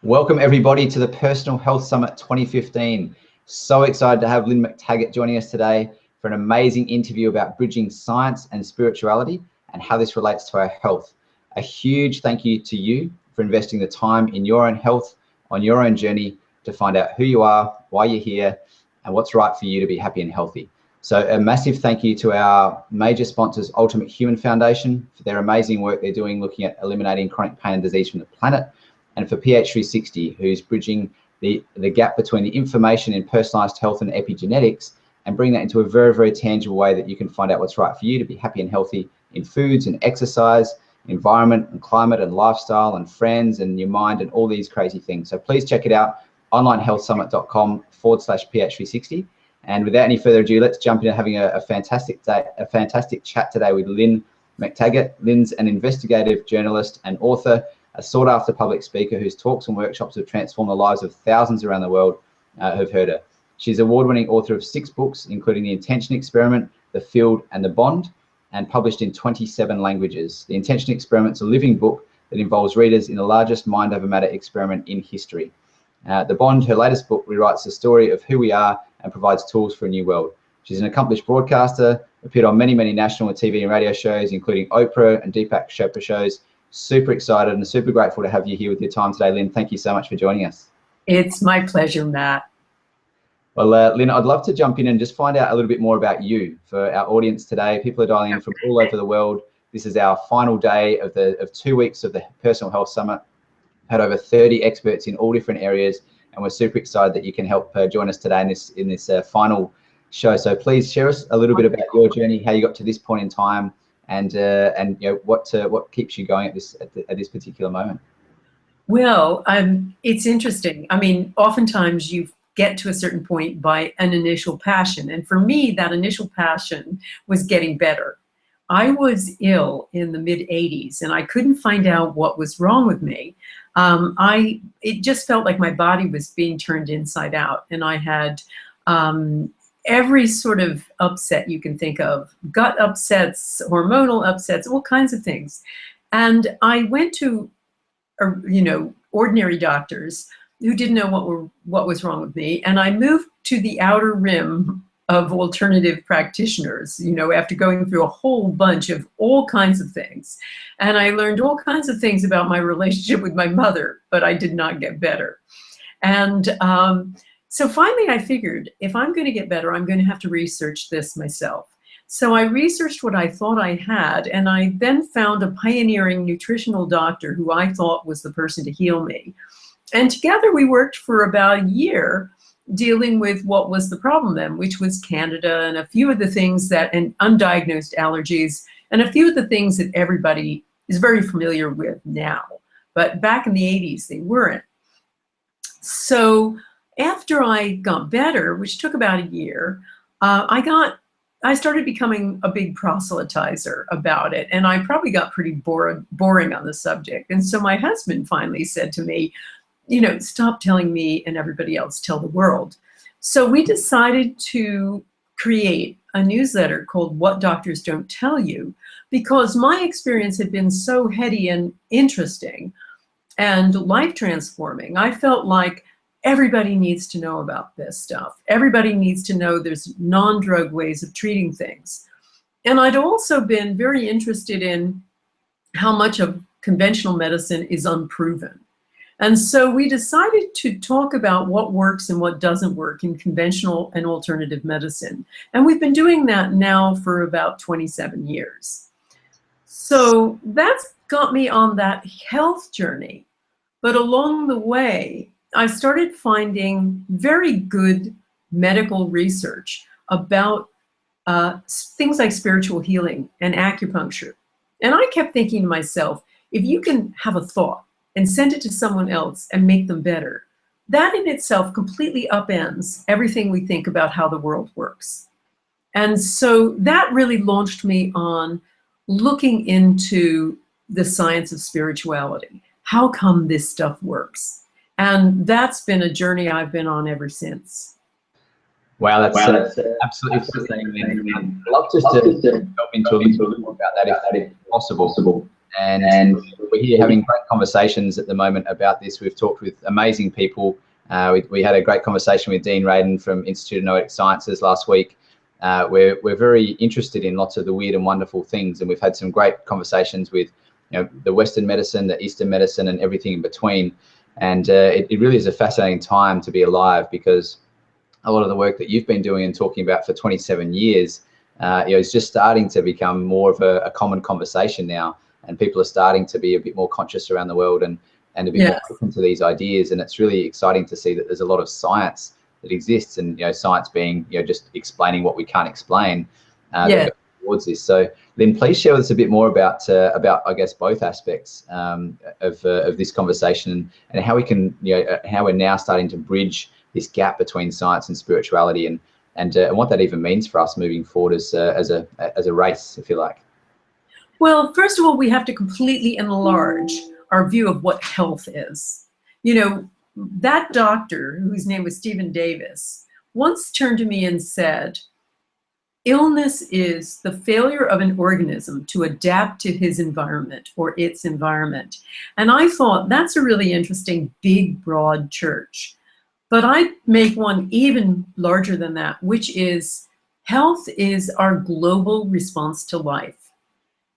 Welcome everybody to the Personal Health Summit 2015. So excited to have Lynne McTaggart joining us today for an amazing interview about bridging science and spirituality and how this relates to our health. A huge thank you to you for investing the time in your own health, on your own journey to find out who you are, why you're here, and what's right for you to be happy and healthy. So a massive thank you to our major sponsors, Ultimate Human Foundation, for their amazing work they're doing looking at eliminating chronic pain and disease from the planet, and for PH360, who's bridging the gap between the information in personalized health and epigenetics and bring that into a very, very tangible way that you can find out what's right for you to be happy and healthy in foods and exercise, environment and climate and lifestyle and friends and your mind and all these crazy things. So please check it out, onlinehealthsummit.com/PH360. And without any further ado, let's jump into having a fantastic day, a fantastic chat today with Lynne McTaggart. Lynne's an investigative journalist and author, a sought-after public speaker whose talks and workshops have transformed the lives of thousands around the world who've heard her. She's award-winning author of 6 books, including The Intention Experiment, The Field, and The Bond, and published in 27 languages. The Intention Experiment's a living book that involves readers in the largest mind-over-matter experiment in history. The Bond, her latest book, rewrites the story of who we are and provides tools for a new world. She's an accomplished broadcaster, appeared on many, many national TV and radio shows, including Oprah and Deepak Chopra shows. Super excited and super grateful to have you here with your time today, Lynne. Thank you so much for joining us. It's my pleasure, Matt. Well, Lynne, I'd love to jump in and just find out a little bit more about you for our audience today. People are dialing in from all over the world. This is our final day of 2 weeks of the Personal Health Summit. Had over 30 experts in all different areas, and we're super excited that you can help join us today in this final show. So please share us a little bit about your journey, how you got to this point in time, and you know what keeps you going at this particular moment. Well, it's interesting. I mean, oftentimes you get to a certain point by an initial passion, and for me, that initial passion was getting better. I was ill in the mid-'80s, and I couldn't find out what was wrong with me. It just felt like my body was being turned inside out, and I had every sort of upset you can think of, gut upsets, hormonal upsets, all kinds of things. And I went to, ordinary doctors who didn't know what was wrong with me. And I moved to the outer rim of alternative practitioners, after going through a whole bunch of all kinds of things. And I learned all kinds of things about my relationship with my mother, but I did not get better. And so finally I figured, if I'm going to get better, I'm going to have to research this myself. So I researched what I thought I had, and I then found a pioneering nutritional doctor who I thought was the person to heal me. And together we worked for about a year dealing with what was the problem then, which was Candida and a few of the things and undiagnosed allergies, and a few of the things that everybody is very familiar with now. But back in the 80s, they weren't. So after I got better, which took about a year, I started becoming a big proselytizer about it, and I probably got pretty boring on the subject. And so my husband finally said to me, stop telling me and everybody else, tell the world. So we decided to create a newsletter called What Doctors Don't Tell You, because my experience had been so heady and interesting and life transforming. I felt like everybody needs to know about this stuff. Everybody needs to know there's non-drug ways of treating things. And I'd also been very interested in how much of conventional medicine is unproven. And so we decided to talk about what works and what doesn't work in conventional and alternative medicine. And we've been doing that now for about 27 years. So that's got me on that health journey. But along the way, I started finding very good medical research about things like spiritual healing and acupuncture. And I kept thinking to myself, if you can have a thought and send it to someone else and make them better, that in itself completely upends everything we think about how the world works. And so that really launched me on looking into the science of spirituality. How come this stuff works? And that's been a journey I've been on ever since. Wow, that's absolutely fascinating. I'd love just to delve into a little bit more about that if possible. And we're here having great conversations at the moment about this. We've talked with amazing people. We had a great conversation with Dean Radin from Institute of Noetic Sciences last week. We're very interested in lots of the weird and wonderful things, and we've had some great conversations with the Western medicine, the Eastern medicine, and everything in between. And it really is a fascinating time to be alive, because a lot of the work that you've been doing and talking about for 27 years is just starting to become more of a common conversation now, and people are starting to be a bit more conscious around the world and a bit more open to these ideas. And it's really exciting to see that there's a lot of science that exists, and science being just explaining what we can't explain that goes towards this. So Lynn, please share with us a bit more about I guess both aspects of this conversation, and how we can how we're now starting to bridge this gap between science and spirituality, and what that even means for us moving forward as a race, if you like. Well, first of all, we have to completely enlarge our view of what health is. That doctor, whose name was Stephen Davis, once turned to me and said, illness is the failure of an organism to adapt to his environment or its environment. And I thought, that's a really interesting, big, broad church. But I make one even larger than that, which is health is our global response to life.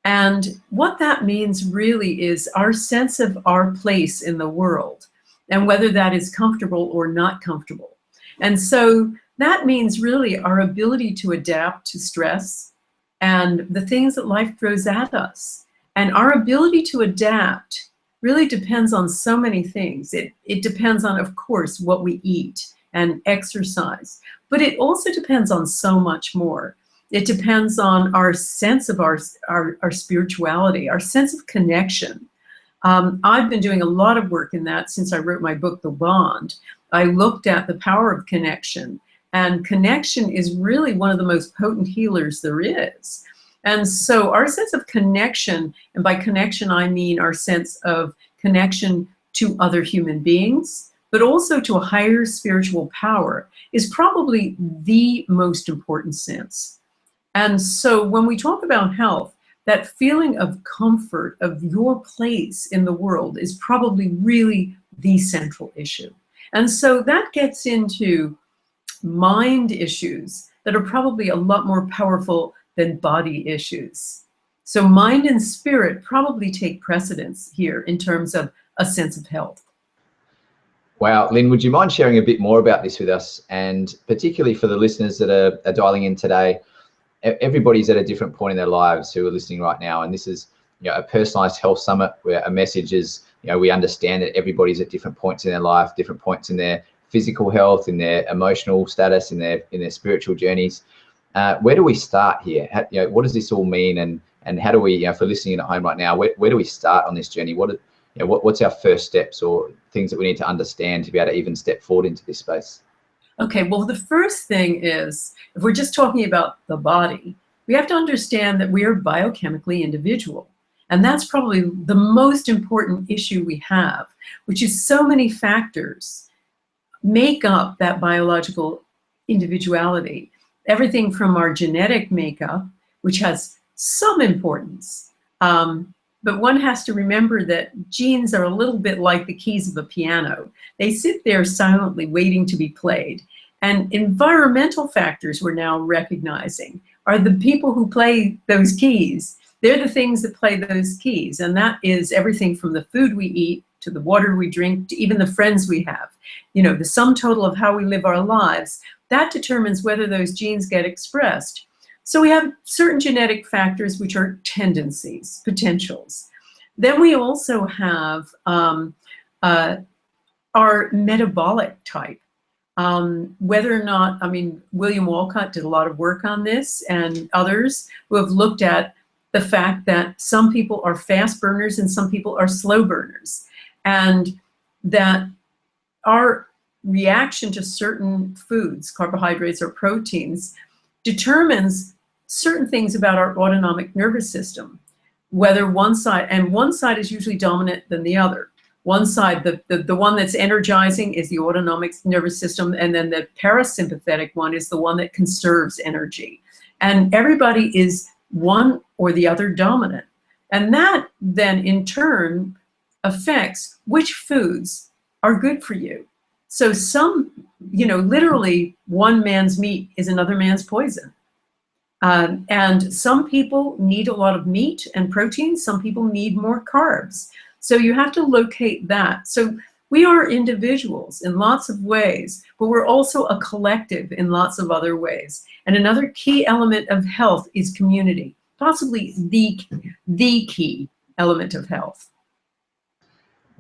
And what that means really is our sense of our place in the world, and whether that is comfortable or not comfortable. And so that means really our ability to adapt to stress and the things that life throws at us. And our ability to adapt really depends on so many things. It depends on, of course, what we eat and exercise, but it also depends on so much more. It depends on our sense of our spirituality, our sense of connection. I've been doing a lot of work in that since I wrote my book, The Bond. I looked at the power of connection, and connection is really one of the most potent healers there is. And so our sense of connection, and by connection I mean our sense of connection to other human beings, but also to a higher spiritual power, is probably the most important sense. And so when we talk about health, that feeling of comfort of your place in the world is probably really the central issue. And so that gets into mind issues that are probably a lot more powerful than body issues. So mind and spirit probably take precedence here in terms of a sense of health. Wow, Lynn, would you mind sharing a bit more about this with us? And particularly for the listeners that are dialing in today, everybody's at a different point in their lives who are listening right now, and this is a personalized health summit where a message is we understand that everybody's at different points in their life, different points in their physical health, in their emotional status, in their spiritual journeys. Where do we start here? What does this all mean, and how do we, for listening at home right now, where do we start on this journey? What's our first steps or things that we need to understand to be able to even step forward into this space? Okay, well, the first thing is, if we're just talking about the body, we have to understand that we are biochemically individual. And that's probably the most important issue we have, which is so many factors make up that biological individuality. Everything from our genetic makeup, which has some importance, but one has to remember that genes are a little bit like the keys of a piano. They sit there silently waiting to be played. And environmental factors we're now recognizing are the people who play those keys. They're the things that play those keys. And that is everything from the food we eat, to the water we drink, to even the friends we have. The sum total of how we live our lives, that determines whether those genes get expressed. So we have certain genetic factors, which are tendencies, potentials. Then we also have our metabolic type. Whether or not, William Walcott did a lot of work on this, and others who have looked at the fact that some people are fast burners and some people are slow burners. And that our reaction to certain foods, carbohydrates or proteins, determines certain things about our autonomic nervous system, whether one side is usually dominant than the other. One side, the one that's energizing, is the autonomic nervous system, and then the parasympathetic one is the one that conserves energy. And everybody is one or the other dominant. And that then in turn affects which foods are good for you. So some, literally one man's meat is another man's poison. And some people need a lot of meat and protein. Some people need more carbs. So you have to locate that. So we are individuals in lots of ways, but we're also a collective in lots of other ways. And another key element of health is community, possibly the key element of health.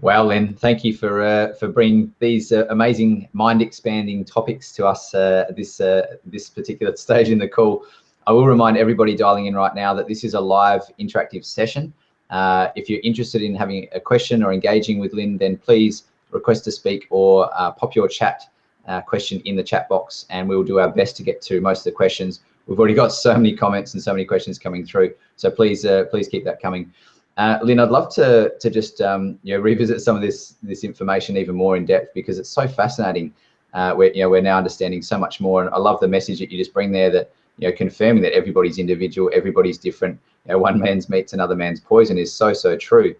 Wow, Lynn, thank you for bringing these amazing mind-expanding topics to us this particular stage in the call. I will remind everybody dialing in right now that this is a live interactive session. If you're interested in having a question or engaging with Lynn, then please request to speak or pop your chat question in the chat box, and we'll do our best to get to most of the questions. We've already got so many comments and so many questions coming through, so please keep that coming. Lynn, I'd love to just revisit some of this information even more in depth, because it's so fascinating. We're now understanding so much more, and I love the message that you just bring there, that confirming that everybody's individual, everybody's different. One man's meat's another man's poison is so true.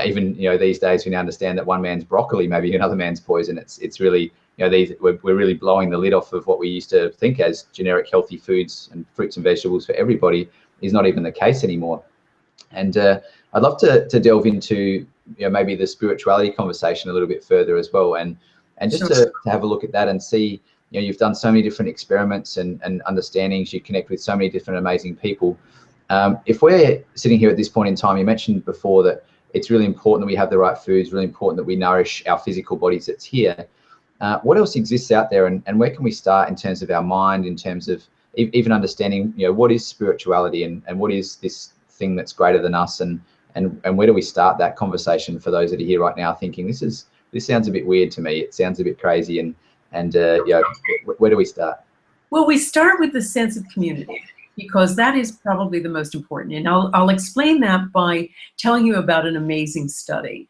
Even these days we now understand that one man's broccoli may be another man's poison. It's really we're really blowing the lid off of what we used to think as generic healthy foods and fruits and vegetables for everybody is not even the case anymore. And I'd love to delve into maybe the spirituality conversation a little bit further as well, and just to have a look at that and see, you've done so many different experiments and understandings. You connect with so many different amazing people. If we're sitting here at this point in time, you mentioned before that it's really important that we have the right foods, really important that we nourish our physical bodies that's here. What else exists out there, and where can we start in terms of our mind, in terms of even understanding, what is spirituality and what is this thing that's greater than us, and where do we start that conversation for those that are here right now thinking this sounds a bit weird to me, it sounds a bit crazy, and where do we start? Well, we start with the sense of community, because that is probably the most important. And I'll explain that by telling you about an amazing study.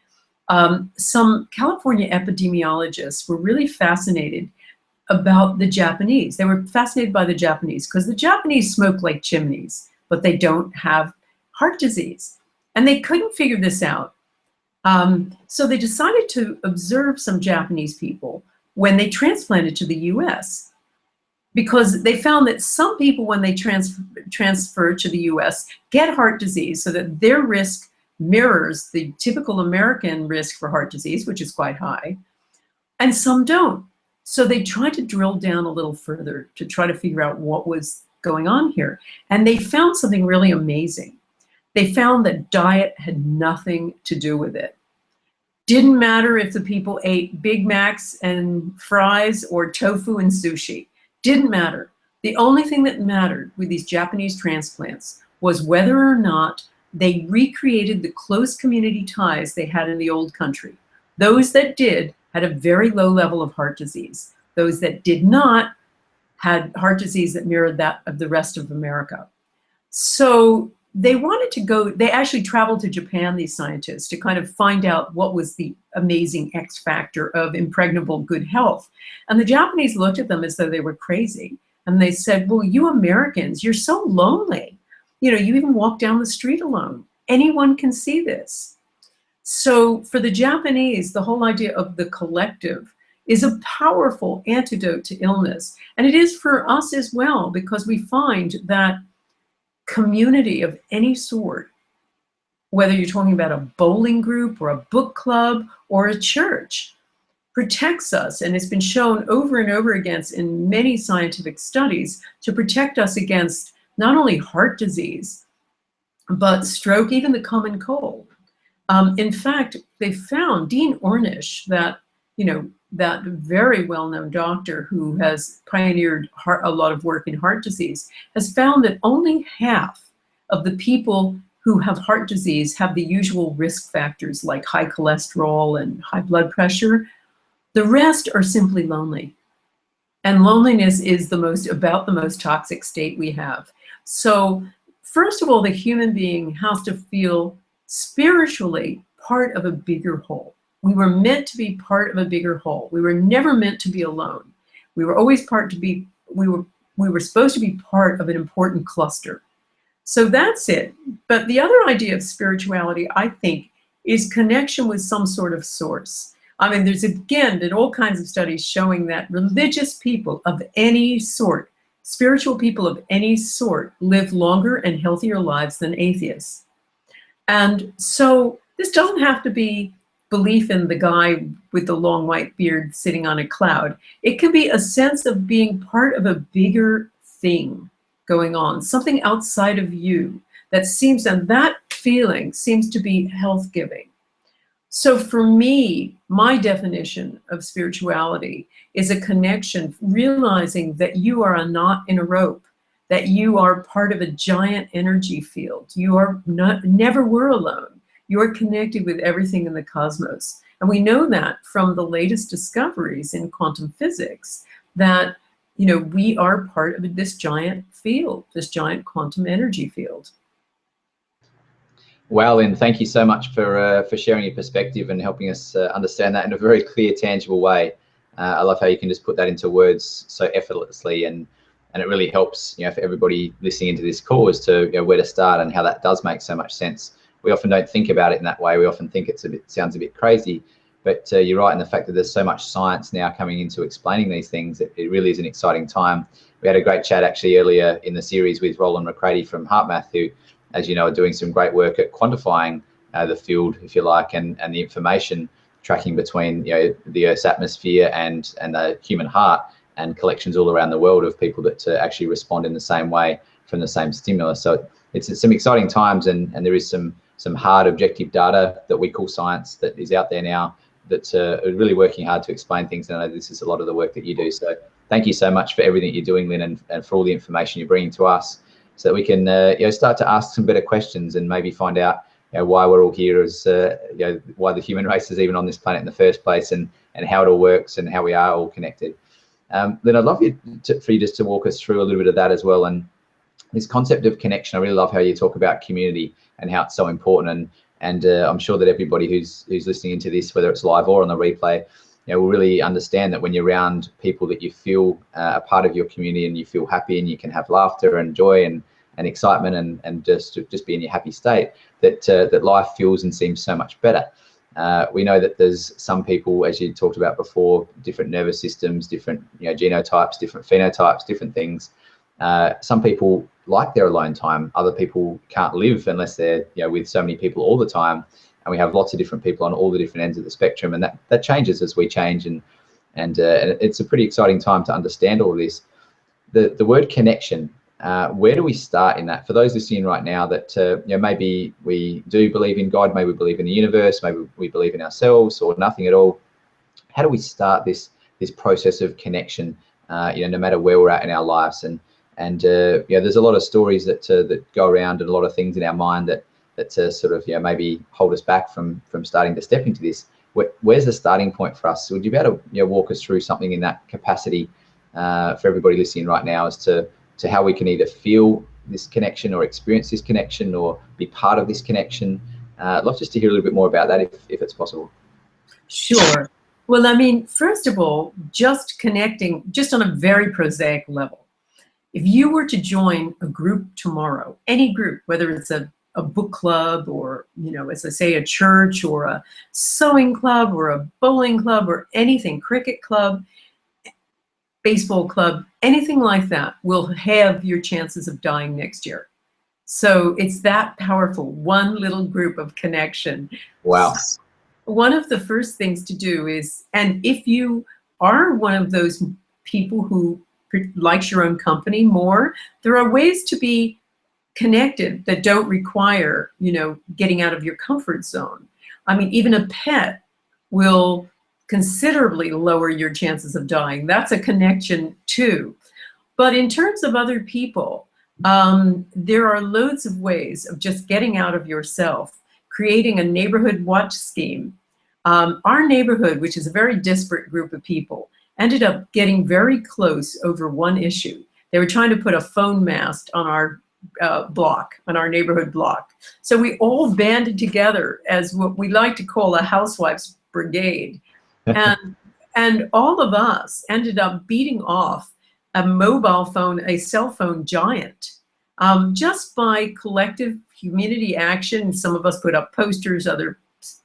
Some California epidemiologists were really fascinated about the Japanese. They were fascinated by the Japanese because the Japanese smoke like chimneys, but they don't have heart disease. And they couldn't figure this out. So they decided to observe some Japanese people when they transplanted to the US, because they found that some people, when they transfer to the US, get heart disease, so that their risk mirrors the typical American risk for heart disease, which is quite high, and some don't. So they tried to drill down a little further to try to figure out what was going on here. And they found something really amazing. They found that diet had nothing to do with it. Didn't matter if the people ate Big Macs and fries or tofu and sushi. Didn't matter. The only thing that mattered with these Japanese transplants was whether or not they recreated the close community ties they had in the old country. Those that did had a very low level of heart disease. Those that did not had heart disease that mirrored that of the rest of America. So they wanted to go, they actually traveled to Japan, these scientists, to kind of find out what was the amazing X factor of impregnable good health. And the Japanese looked at them as though they were crazy. And they said, well, you Americans, you're so lonely. You even walk down the street alone. Anyone can see this. So for the Japanese, the whole idea of the collective is a powerful antidote to illness. And it is for us as well, because we find that community of any sort, whether you're talking about a bowling group or a book club or a church, protects us. And it's been shown over and over again in many scientific studies to protect us against not only heart disease, but stroke, even the common cold. In fact, they found Dean Ornish, that very well-known doctor who has pioneered a lot of work in heart disease, has found that only half of the people who have heart disease have the usual risk factors like high cholesterol and high blood pressure. The rest are simply lonely. And loneliness is about the most toxic state we have. So first of all, the human being has to feel spiritually part of a bigger whole. We were meant to be part of a bigger whole. We were never meant to be alone. We were always we were supposed to be part of an important cluster. So that's it. But the other idea of spirituality, I think, is connection with some sort of source. I mean, there's again been all kinds of studies showing that religious people of any sort, spiritual people of any sort, live longer and healthier lives than atheists. And so this doesn't have to be belief in the guy with the long white beard sitting on a cloud. It can be a sense of being part of a bigger thing going on, something outside of you that seems, and that feeling seems to be health-giving. So for me, my definition of spirituality is a connection, realizing that you are a knot in a rope, that you are part of a giant energy field. You are never were alone. You are connected with everything in the cosmos. And we know that from the latest discoveries in quantum physics, that we are part of this giant field, this giant quantum energy field. Wow, Lynn, thank you so much for sharing your perspective and helping us understand that in a very clear, tangible way. I love how you can just put that into words so effortlessly, and it really helps, for everybody listening into this call as to where to start and how that does make so much sense. We often don't think about it in that way. We often think sounds a bit crazy, but you're right in the fact that there's so much science now coming into explaining these things. It really is an exciting time. We had a great chat actually earlier in the series with Roland McCready from HeartMath, who, as you know, are doing some great work at quantifying the field, if you like, and the information tracking between the Earth's atmosphere and the human heart, and collections all around the world of people that actually respond in the same way from the same stimulus. So it's some exciting times, and there is some hard objective data that we call science that is out there now that's really working hard to explain things. And I know this is a lot of the work that you do. So thank you so much for everything you're doing, Lynn, and for all the information you're bringing to us, so that we can start to ask some better questions and maybe find out why we're all here, as why the human race is even on this planet in the first place, and how it all works and how we are all connected. Lynn, I'd love for you just to walk us through a little bit of that as well, and this concept of connection. I really love how you talk about community and how it's so important, and I'm sure that everybody who's listening into this, whether it's live or on the replay, will really understand that when you're around people that you feel a part of your community, and you feel happy, and you can have laughter and joy and excitement and just be in your happy state, that life feels and seems so much better. We know that there's some people, as you talked about before, different nervous systems, different genotypes, different phenotypes, different things. Some people like their alone time. Other people can't live unless they're with so many people all the time. And we have lots of different people on all the different ends of the spectrum, and that changes as we change. And it's a pretty exciting time to understand all of this. The word connection, where do we start in that? For those listening right now that maybe we do believe in God, maybe we believe in the universe, maybe we believe in ourselves, or nothing at all. How do we start this process of connection? No matter where we're at in our lives, and there's a lot of stories that go around, and a lot of things in our mind that sort of maybe hold us back from starting to step into this. Where's the starting point for us? Would you be able to walk us through something in that capacity for everybody listening right now, as to how we can either feel this connection, or experience this connection, or be part of this connection? I'd love just to hear a little bit more about that, if it's possible. Sure. Well, I mean, first of all, just connecting, just on a very prosaic level. If you were to join a group tomorrow, any group, whether it's a book club, or, as I say, a church, or a sewing club, or a bowling club, or anything, cricket club, baseball club, anything like that, will have your chances of dying next year. So it's that powerful, one little group of connection. Wow. One of the first things to do is, and if you are one of those people who likes your own company more, there are ways to be connected that don't require, getting out of your comfort zone. I mean, even a pet will considerably lower your chances of dying. That's a connection too. But in terms of other people, there are loads of ways of just getting out of yourself, creating a neighborhood watch scheme. Our neighborhood, which is a very disparate group of people, ended up getting very close over one issue. They were trying to put a phone mast on our block, on our neighborhood block. So we all banded together as what we like to call a housewives brigade. And all of us ended up beating off a mobile phone, a cell phone giant. just by collective community action. Some of us put up posters, others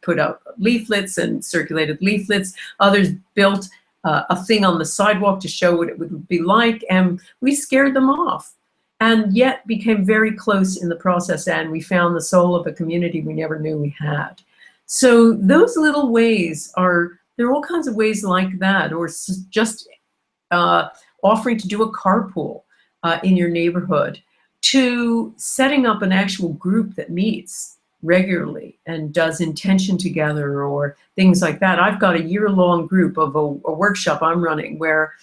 put up leaflets and circulated leaflets. Others built a thing on the sidewalk to show what it would be like, and we scared them off, and yet became very close in the process, and we found the soul of a community we never knew we had. So those little ways there are all kinds of ways like that, or just offering to do a carpool in your neighborhood, to setting up an actual group that meets regularly and does intention together or things like that. I've got a year-long group of a workshop I'm running where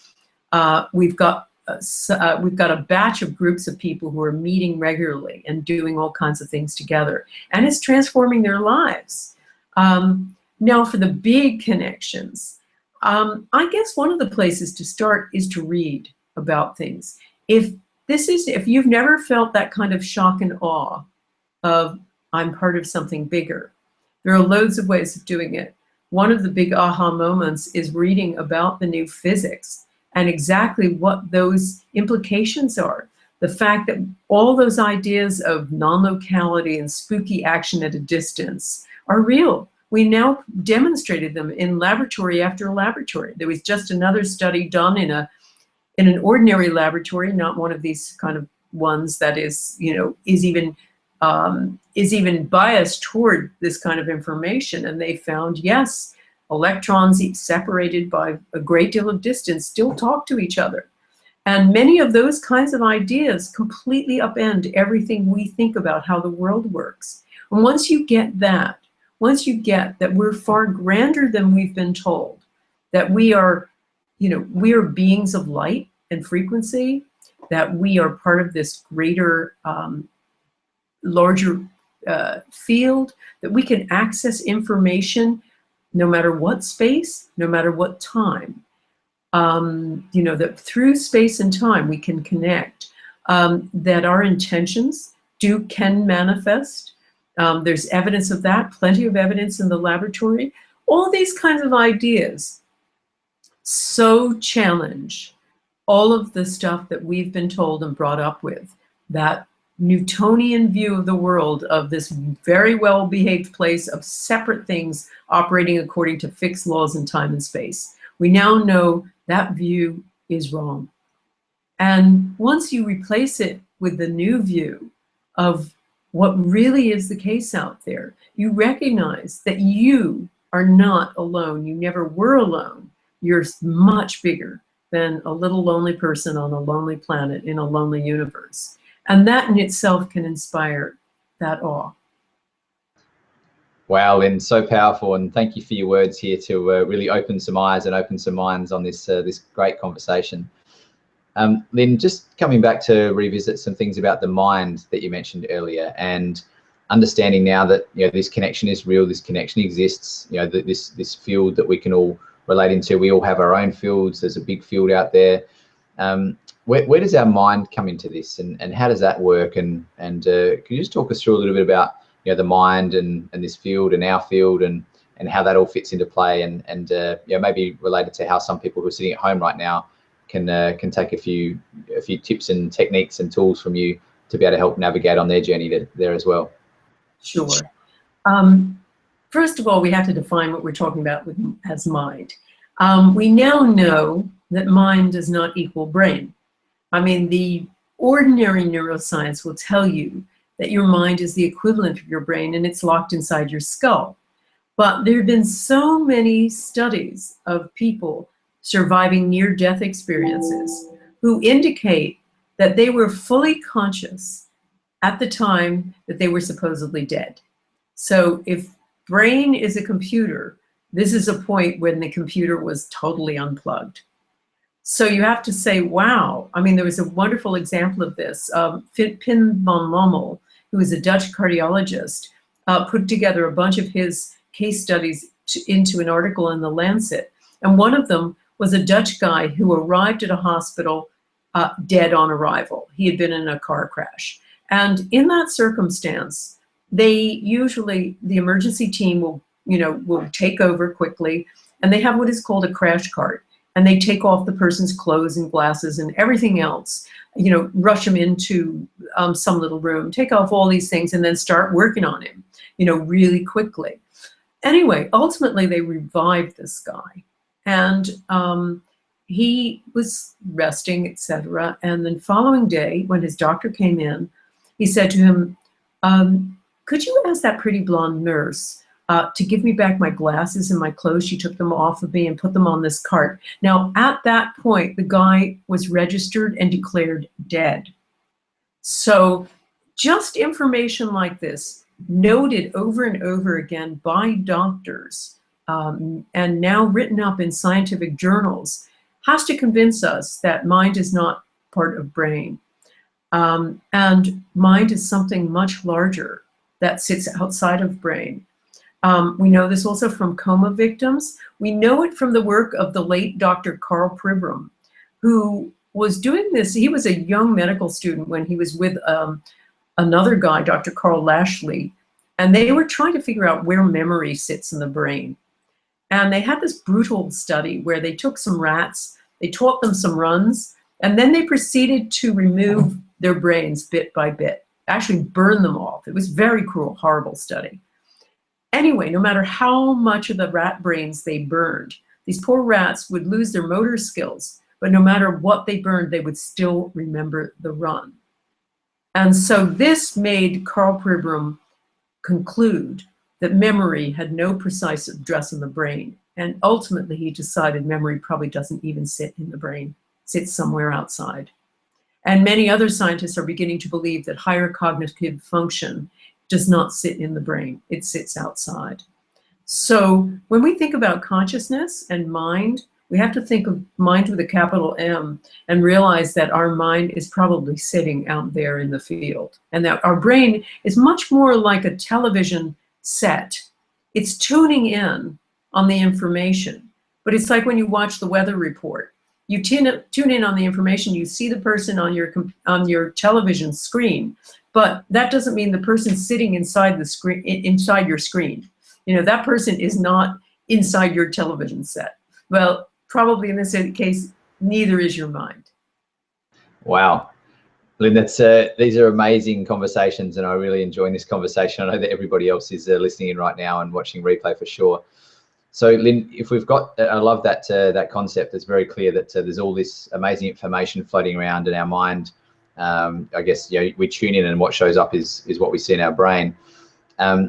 we've got a batch of groups of people who are meeting regularly and doing all kinds of things together, and it's transforming their lives. Now for the big connections, I guess one of the places to start is to read about things. If you've never felt that kind of shock and awe of, I'm part of something bigger, there are loads of ways of doing it. One of the big aha moments is reading about the new physics and exactly what those implications are. The fact that all those ideas of non-locality and spooky action at a distance are real. We now demonstrated them in laboratory after laboratory. There was just another study done in an ordinary laboratory, not one of these kind of ones that is even biased toward this kind of information. And they found, yes, electrons separated by a great deal of distance still talk to each other. And many of those kinds of ideas completely upend everything we think about how the world works. And once you get that we're far grander than we've been told, that we are beings of light and frequency, that we are part of this greater, larger field, that we can access information no matter what space, no matter what time. That through space and time we can connect, that our intentions can manifest. There's evidence of that, plenty of evidence in the laboratory. All these kinds of ideas so challenge all of the stuff that we've been told and brought up with, that Newtonian view of the world, of this very well-behaved place of separate things operating according to fixed laws in time and space. We now know that view is wrong. And once you replace it with the new view of what really is the case out there, you recognize that you are not alone. You never were alone. You're much bigger than a little lonely person on a lonely planet in a lonely universe. And that in itself can inspire that awe. Wow, Lynn, so powerful, and thank you for your words here to really open some eyes and open some minds on this this great conversation. Lynn, just coming back to revisit some things about the mind that you mentioned earlier, and understanding now that this connection is real, this connection exists. This field that we can all relate into. We all have our own fields. There's a big field out there. Where does our mind come into this, and how does that work? And can you just talk us through a little bit about the mind and this field and our field, and how that all fits into play, and maybe related to how some people who are sitting at home right now can take a few tips and techniques and tools from you to be able to help navigate on their journey there as well. Sure. First of all, we have to define what we're talking about as mind. We now know that mind does not equal brain. I mean, the ordinary neuroscience will tell you that your mind is the equivalent of your brain and it's locked inside your skull. But there have been so many studies of people surviving near-death experiences who indicate that they were fully conscious at the time that they were supposedly dead. So if brain is a computer, this is a point when the computer was totally unplugged. So you have to say, wow. I mean, there was a wonderful example of this. Pim van Lommel, who is a Dutch cardiologist, put together a bunch of his case studies into an article in The Lancet. And one of them was a Dutch guy who arrived at a hospital dead on arrival. He had been in a car crash. And in that circumstance, the emergency team will take over quickly, and they have what is called a crash cart. and they take off the person's clothes and glasses and everything else, you know, rush him into some little room, take off all these things, and then start working on him, you know, really quickly. Anyway, ultimately they revived this guy, and he was resting, etc. And then following day, when his doctor came in, he said to him, could you ask that pretty blonde nurse to give me back my glasses and my clothes? She took them off of me and put them on this cart. Now, at that point, the guy was registered and declared dead. So just information like this, noted over and over again by doctors, and now written up in scientific journals, has to convince us that mind is not part of brain. And mind is something much larger that sits outside of brain. We know this also from coma victims. We know it from the work of the late Dr. Karl Pribram, who was doing this. He was a young medical student when he was with another guy, Dr. Carl Lashley, and they were trying to figure out where memory sits in the brain. And they had this brutal study where they took some rats, they taught them some runs, and then they proceeded to remove their brains bit by bit, actually burn them off. It was very cruel, horrible study. Anyway, no matter how much of the rat brains they burned, these poor rats would lose their motor skills, but no matter what they burned, they would still remember the run. And so this made Karl Pribram conclude that memory had no precise address in the brain. And ultimately, he decided memory probably doesn't even sit in the brain, sits somewhere outside. And many other scientists are beginning to believe that higher cognitive function does not sit in the brain, it sits outside. So when we think about consciousness and mind, we have to think of mind with a capital M and realize that our mind is probably sitting out there in the field, and that our brain is much more like a television set. It's tuning in on the information, but it's like when you watch the weather report. You tune in on the information, you see the person on your television screen, but that doesn't mean the person sitting inside the screen, inside your screen. You know, that person is not inside your television set. Well, probably in this case, neither is your mind. Wow. Lynn, these are amazing conversations, and I'm really enjoying this conversation. I know that everybody else is listening in right now and watching replay for sure. So Lynn, if we've got, I love that that concept. It's very clear that there's all this amazing information floating around in our mind. I guess, you know, we tune in and what shows up is what we see in our brain.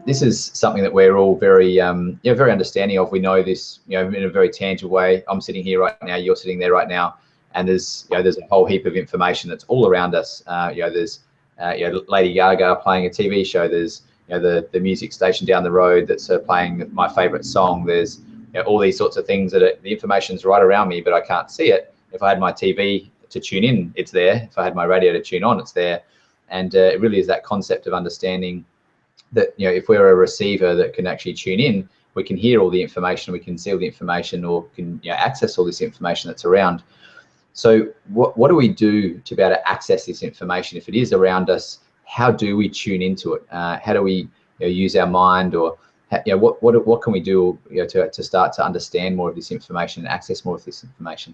This is something that we're all very, very understanding of. We know this, you know, in a very tangible way. I'm sitting here right now, you're sitting there right now, and there's a whole heap of information that's all around us. There's Lady Gaga playing a TV show. There's the music station down the road that's playing my favorite song. There's all these sorts of things that the information's right around me, but I can't see it. If I had my TV to tune in, it's there. If I had my radio to tune on, it's there. And it really is that concept of understanding that, if we're a receiver that can actually tune in, we can hear all the information, we can see all the information, or can access all this information that's around. So what do we do to be able to access this information? If it is around us, how do we tune into it? How do we use our mind, or what can we do to start to understand more of this information and access more of this information?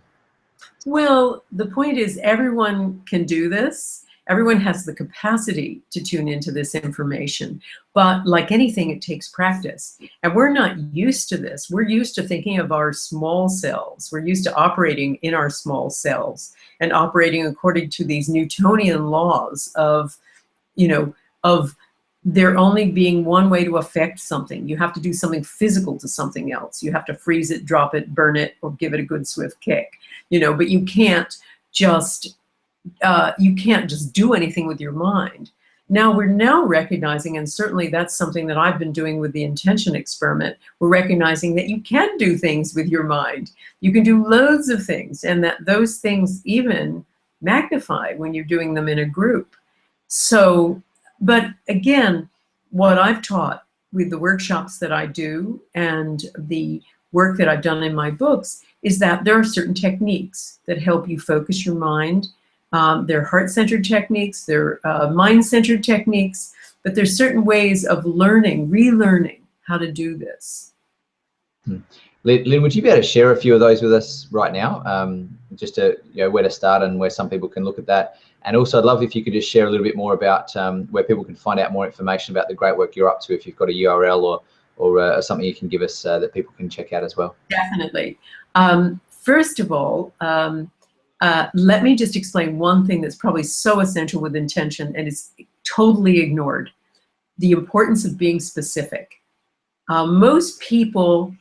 Well, the point is everyone can do this. Everyone has the capacity to tune into this information, but like anything, it takes practice. And we're not used to this. We're used to thinking of our small cells. We're used to operating in our small cells and operating according to these Newtonian laws of there only being one way to affect something. You have to do something physical to something else. You have to freeze it, drop it, burn it, or give it a good swift kick. But you can't just do anything with your mind. Now we're now recognizing, and certainly that's something that I've been doing with the intention experiment, we're recognizing that you can do things with your mind. You can do loads of things, and that those things even magnify when you're doing them in a group. So, but again, what I've taught with the workshops that I do and the work that I've done in my books is that there are certain techniques that help you focus your mind. They're heart-centered techniques, they're mind-centered techniques, but there's certain ways of learning, relearning how to do this. Lynn, would you be able to share a few of those with us right now? Just to, where to start and where some people can look at that. And also I'd love if you could just share a little bit more about where people can find out more information about the great work you're up to, if you've got a URL or something you can give us that people can check out as well. Definitely. First of all, let me just explain one thing that's probably so essential with intention and is totally ignored: the importance of being specific. Most people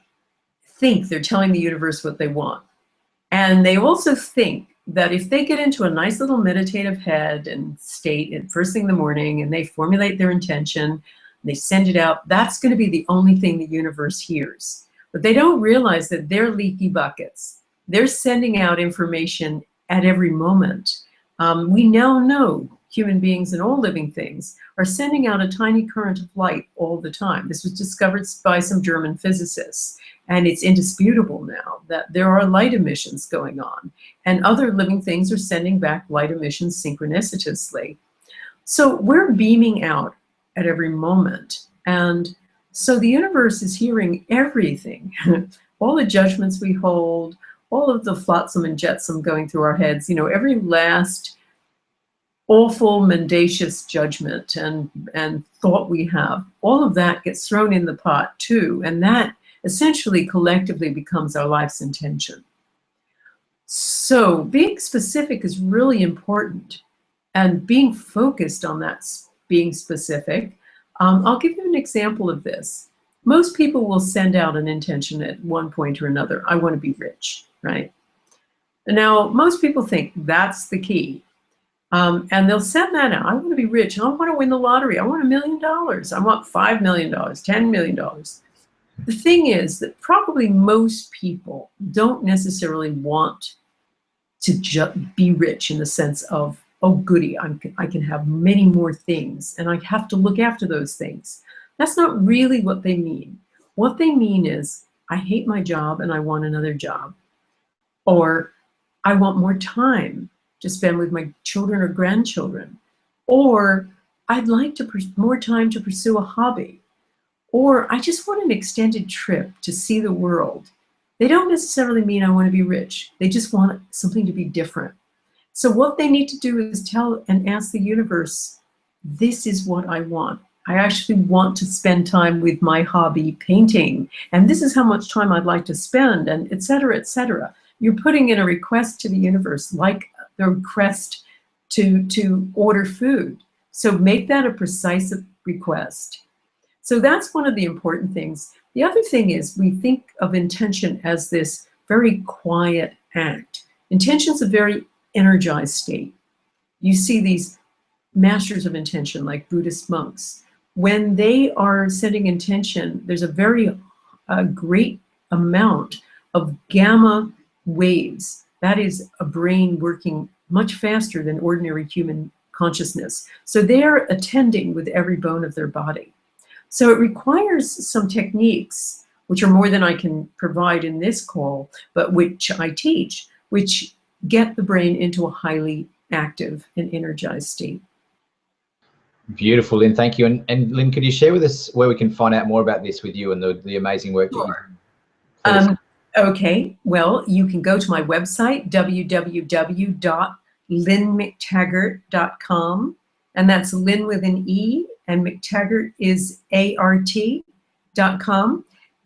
think they're telling the universe what they want. And they also think that if they get into a nice little meditative head and state at first thing in the morning and they formulate their intention, they send it out, that's going to be the only thing the universe hears. But they don't realize that they're leaky buckets. They're sending out information at every moment. We now know human beings and all living things are sending out a tiny current of light all the time. This was discovered by some German physicists. And it's indisputable now that there are light emissions going on, and other living things are sending back light emissions synchronicitously. So we're beaming out at every moment. And so the universe is hearing everything, all the judgments we hold, all of the flotsam and jetsam going through our heads, every last awful, mendacious judgment and thought we have, all of that gets thrown in the pot too. And that essentially collectively becomes our life's intention. So being specific is really important, and being focused on that being specific. I'll give you an example of this. Most people will send out an intention at one point or another. I want to be rich, right? Now, most people think that's the key. And they'll send that out. I want to be rich. I want to win the lottery. I want $1 million. I want $5 million, $10 million. The thing is that probably most people don't necessarily want to be rich in the sense of, oh, goody, I can have many more things and I have to look after those things. That's not really what they mean. What they mean is, I hate my job and I want another job. Or I want more time to spend with my children or grandchildren. Or I'd like more time to pursue a hobby. Or I just want an extended trip to see the world. They don't necessarily mean I want to be rich. They just want something to be different. So what they need to do is tell and ask the universe, this is what I want. I actually want to spend time with my hobby, painting. And this is how much time I'd like to spend, and et cetera, et cetera. You're putting in a request to the universe, like the request to order food. So make that a precise request. So that's one of the important things. The other thing is, we think of intention as this very quiet act. Intention's a very energized state. You see these masters of intention, like Buddhist monks. When they are setting intention, there's a great amount of gamma waves. That is a brain working much faster than ordinary human consciousness. So they're attending with every bone of their body. So it requires some techniques, which are more than I can provide in this call, but which I teach, which get the brain into a highly active and energized state. Beautiful, Lynn. Thank you. And Lynn, could you share with us where we can find out more about this with you and the amazing work Sure. that you do? Okay, well, you can go to my website, www.lynnemctaggart.com, and that's Lynn with an E, and McTaggart is ART.com.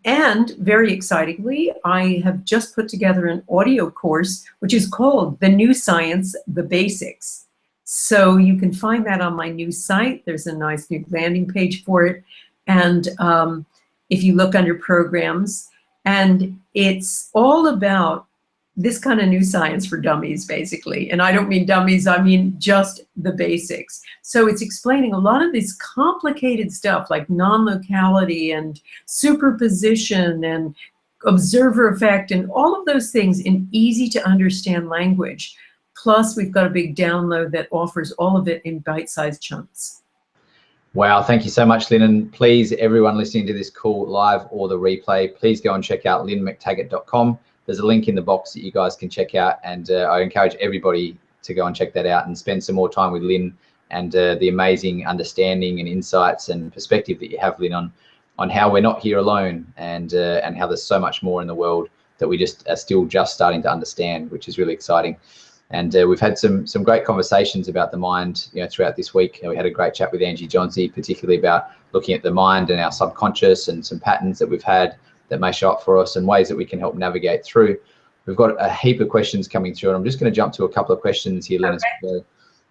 And very excitingly, I have just put together an audio course, which is called The New Science, The Basics. So you can find that on my new site. There's a nice new landing page for it. And if you look under programs, and it's all about this kind of new science for dummies, basically. And I don't mean dummies, I mean just the basics. So it's explaining a lot of this complicated stuff like non-locality and superposition and observer effect and all of those things in easy to understand language. Plus, we've got a big download that offers all of it in bite-sized chunks. Wow, thank you so much, Lynn. And please, everyone listening to this call live or the replay, please go and check out lynnemctaggart.com. There's a link in the box that you guys can check out, and I encourage everybody to go and check that out and spend some more time with Lynn and the amazing understanding and insights and perspective that you have, Lynn, on how we're not here alone, and how there's so much more in the world that we just are still just starting to understand, which is really exciting. And we've had some great conversations about the mind, throughout this week. We had a great chat with Angie Johnsey, particularly about looking at the mind and our subconscious and some patterns that we've had that may show up for us and ways that we can help navigate through. We've got a heap of questions coming through, and I'm just going to jump to a couple of questions here, Lynne. Okay.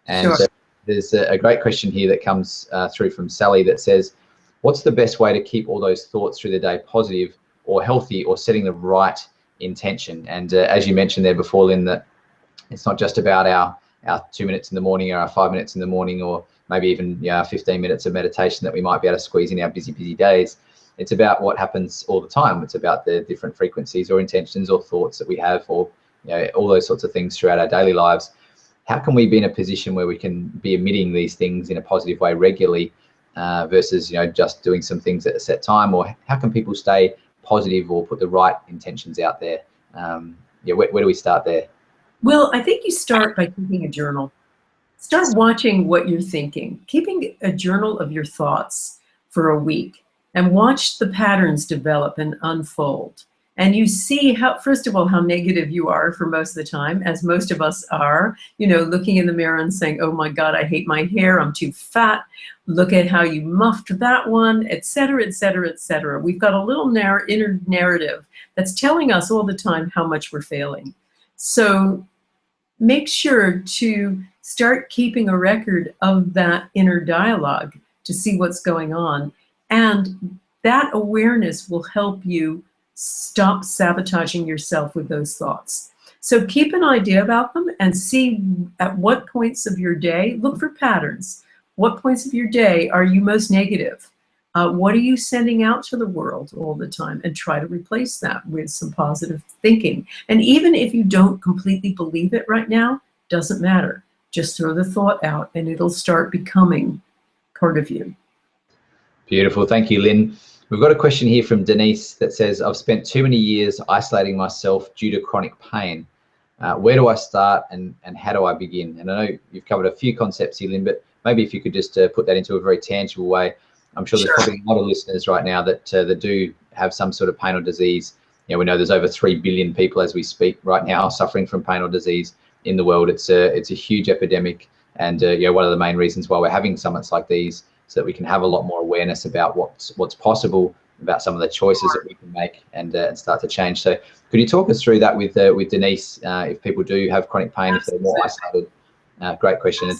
And Sure. there's a great question here that comes through from Sally that says, what's the best way to keep all those thoughts through the day positive or healthy, or setting the right intention? And as you mentioned there before, Lynne, that it's not just about our 2 minutes in the morning or our 5 minutes in the morning, or maybe even 15 minutes of meditation that we might be able to squeeze in our busy days. It's about what happens all the time. It's about the different frequencies or intentions or thoughts that we have, or all those sorts of things throughout our daily lives. How can we be in a position where we can be emitting these things in a positive way regularly, versus just doing some things at a set time? Or how can people stay positive or put the right intentions out there? Where do we start there? Well, I think you start by keeping a journal. Start watching what you're thinking, keeping a journal of your thoughts for a week, and watch the patterns develop and unfold. And you see how, first of all, how negative you are for most of the time, as most of us are, looking in the mirror and saying, oh my God, I hate my hair, I'm too fat. Look at how you muffed that one, et cetera, et cetera, et cetera. We've got a little inner narrative that's telling us all the time how much we're failing. So make sure to start keeping a record of that inner dialogue to see what's going on. And that awareness will help you stop sabotaging yourself with those thoughts. So keep an idea about them and see at what points of your day, look for patterns. What points of your day are you most negative? What are you sending out to the world all the time? And try to replace that with some positive thinking. And even if you don't completely believe it right now, doesn't matter. Just throw the thought out and it'll start becoming part of you. Beautiful. Thank you, Lynne. We've got a question here from Denise that says, I've spent too many years isolating myself due to chronic pain. Where do I start, and how do I begin? And I know you've covered a few concepts here, Lynne, but maybe if you could just put that into a very tangible way. I'm sure there's probably a lot of listeners right now that do have some sort of pain or disease. We know there's over 3 billion people as we speak right now suffering from pain or disease in the world. It's a huge epidemic, and one of the main reasons why we're having summits like these, so that we can have a lot more awareness about what's possible, about some of the choices that we can make, and start to change. So could you talk us through that with Denise, if people do have chronic pain, if they're more isolated? Great question.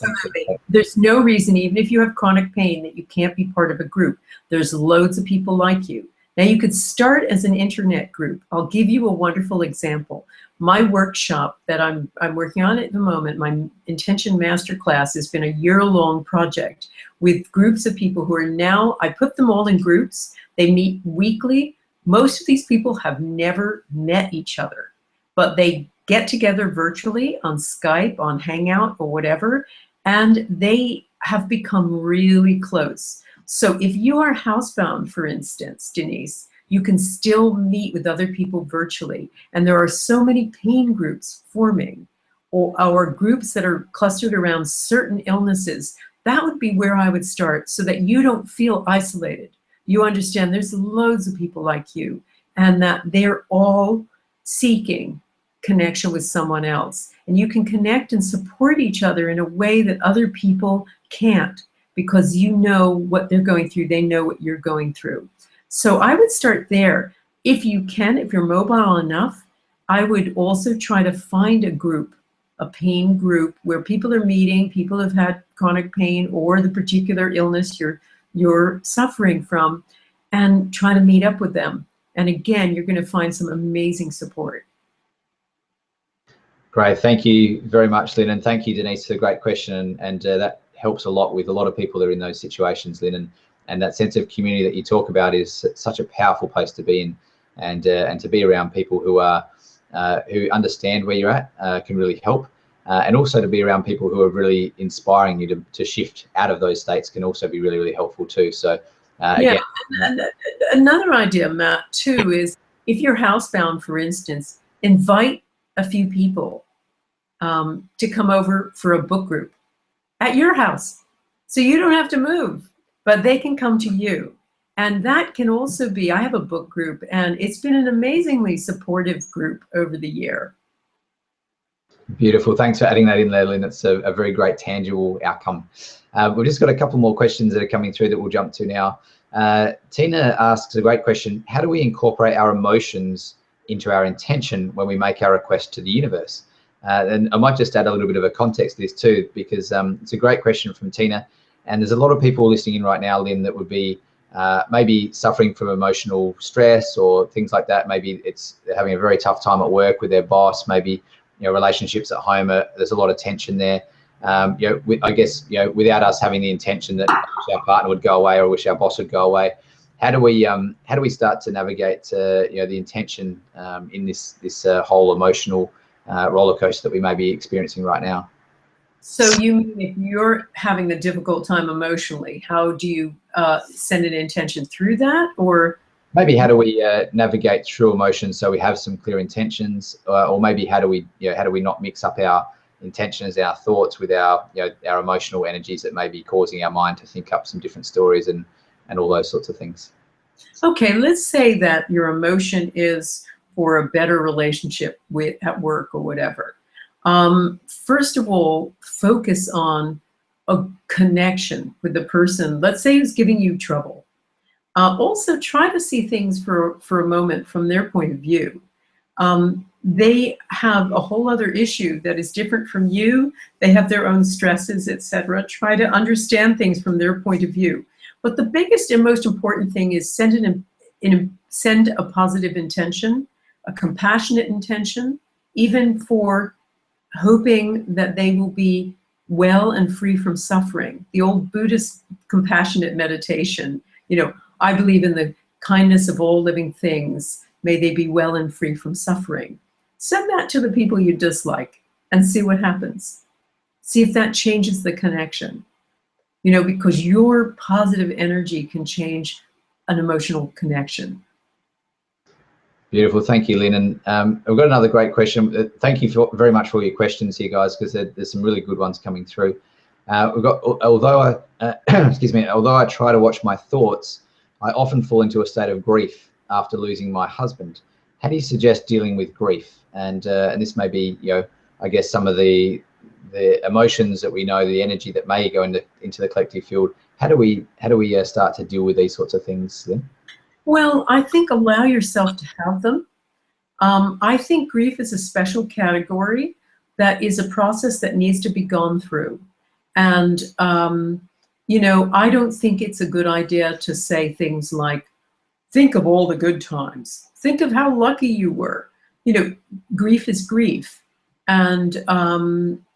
There's no reason, even if you have chronic pain, that you can't be part of a group. There's loads of people like you. Now, you could start as an internet group. I'll give you a wonderful example. My workshop that I'm working on at the moment, my Intention Masterclass, has been a year-long project with groups of people who are now, I put them all in groups. They meet weekly. Most of these people have never met each other, but they get together virtually on Skype, on Hangout, or whatever, and they have become really close. So if you are housebound, for instance, Denise, you can still meet with other people virtually. And there are so many pain groups forming, or groups that are clustered around certain illnesses. That would be where I would start, so that you don't feel isolated. You understand there's loads of people like you, and that they're all seeking connection with someone else. And you can connect and support each other in a way that other people can't, because you know what they're going through, they know what you're going through. So I would start there. If you can, if you're mobile enough, I would also try to find a group, a pain group, where people are meeting, people have had chronic pain or the particular illness you're suffering from, and try to meet up with them. And again, you're going to find some amazing support. Great. Thank you very much, Lynne. And thank you, Denise, for the great question. And that helps a lot with a lot of people that are in those situations, Lynne. And that sense of community that you talk about is such a powerful place to be in, and to be around people who understand where you're at can really help. And also to be around people who are really inspiring you to shift out of those states can also be really, really helpful too. So yeah, again, another idea, Matt, too, is if you're housebound, for instance, invite a few people to come over for a book group at your house. So you don't have to move, but they can come to you. And that can also be, I have a book group, and it's been an amazingly supportive group over the year. Beautiful. Thanks for adding that in there, Lynn. It's a very great tangible outcome. We've just got a couple more questions that are coming through that we'll jump to now. Tina asks a great question. How do we incorporate our emotions into our intention when we make our request to the universe? And I might just add a little bit of a context to this too, because it's a great question from Tina. And there's a lot of people listening in right now, Lynn, that would be maybe suffering from emotional stress or things like that. Maybe they're having a very tough time at work with their boss. Maybe, you know, relationships at home, there's a lot of tension there. You know, I guess, you know, without us having the intention that our partner would go away or wish our boss would go away, how do we start to navigate, you know, the intention in this whole emotional roller coaster that we may be experiencing right now? So you mean if you're having a difficult time emotionally, how do you send an intention through that? Or maybe how do we navigate through emotions so we have some clear intentions, or maybe how do we not mix up our intentions, our thoughts with our, you know, our emotional energies that may be causing our mind to think up some different stories and all those sorts of things. Okay, let's say that your emotion is for a better relationship at work or whatever. First of all, focus on a connection with the person, let's say, who's giving you trouble. Also, try to see things for a moment from their point of view. They have a whole other issue that is different from you. They have their own stresses, etc. Try to understand things from their point of view. But the biggest and most important thing is send a positive intention, a compassionate intention, even for hoping that they will be well and free from suffering. The old Buddhist compassionate meditation, you know, I believe in the kindness of all living things. May they be well and free from suffering. Send that to the people you dislike and see what happens. See if that changes the connection. You know, because your positive energy can change an emotional connection. Beautiful. Thank you, Lynn. And we've got another great question. Thank you very much for all your questions here, guys, because there's some really good ones coming through. We've got, although I, excuse me, although I try to watch my thoughts, I often fall into a state of grief after losing my husband. How do you suggest dealing with grief? And this may be, you know, I guess some of the emotions that we know, the energy that may go into the collective field. How do we start to deal with these sorts of things, Lynn? Well, I think allow yourself to have them. I think grief is a special category that is a process that needs to be gone through. And, you know, I don't think it's a good idea to say things like, think of all the good times. Think of how lucky you were. You know, grief is grief. And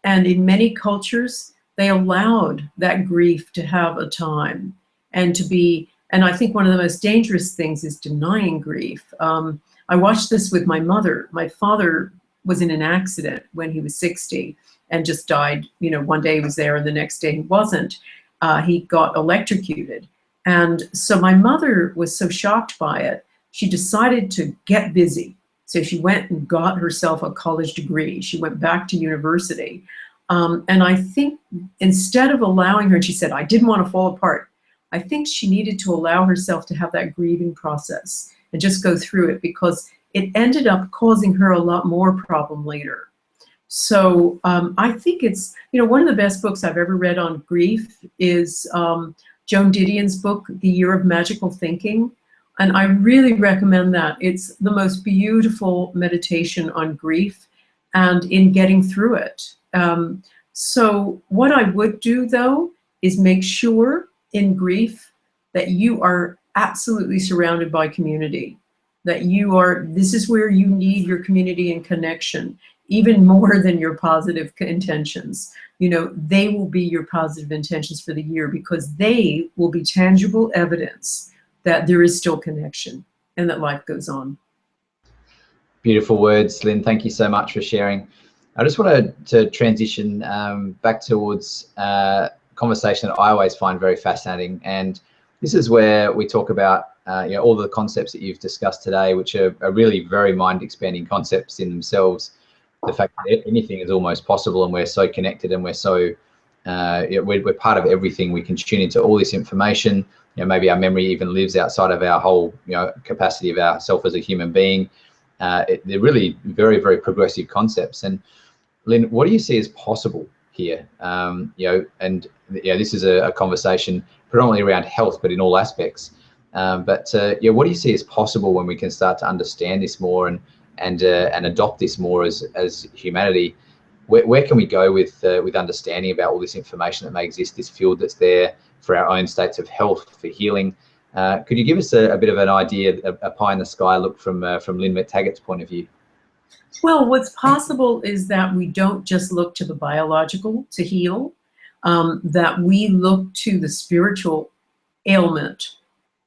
in many cultures, they allowed that grief to have a time and to be, and I think one of the most dangerous things is denying grief. I watched this with my mother. My father was in an accident when he was 60 and just died. You know, one day he was there and the next day he wasn't. He got electrocuted. And so my mother was so shocked by it, she decided to get busy. So she went and got herself a college degree. She went back to university. And I think instead of allowing her, and she said, I didn't want to fall apart. I think she needed to allow herself to have that grieving process and just go through it, because it ended up causing her a lot more problem later. So I think it's, you know, one of the best books I've ever read on grief is Joan Didion's book, The Year of Magical Thinking. And I really recommend that. It's the most beautiful meditation on grief and in getting through it. So what I would do, though, is make sure in grief that you are absolutely surrounded by community, that you are, this is where you need your community and connection, even more than your positive intentions. You know, they will be your positive intentions for the year, because they will be tangible evidence that there is still connection and that life goes on. Beautiful words, Lynn. Thank you so much for sharing. I just wanted to transition back towards a conversation that I always find very fascinating. And this is where we talk about you know, all the concepts that you've discussed today, which are really very mind-expanding concepts in themselves. The fact that anything is almost possible, and we're so connected, and we're so we're part of everything. We can tune into all this information. maybe our memory even lives outside of our whole, capacity of ourself as a human being. They're really very, very progressive concepts. And Lynn, what do you see as possible here? This is a conversation predominantly around health, but in all aspects. What do you see as possible when we can start to understand this more and adopt this more as humanity? Where can we go with understanding about all this information that may exist, this field that's there for our own states of health, for healing? Could you give us a bit of an idea, a pie in the sky look from Lynne McTaggart's point of view? Well, what's possible is that we don't just look to the biological to heal, that we look to the spiritual ailment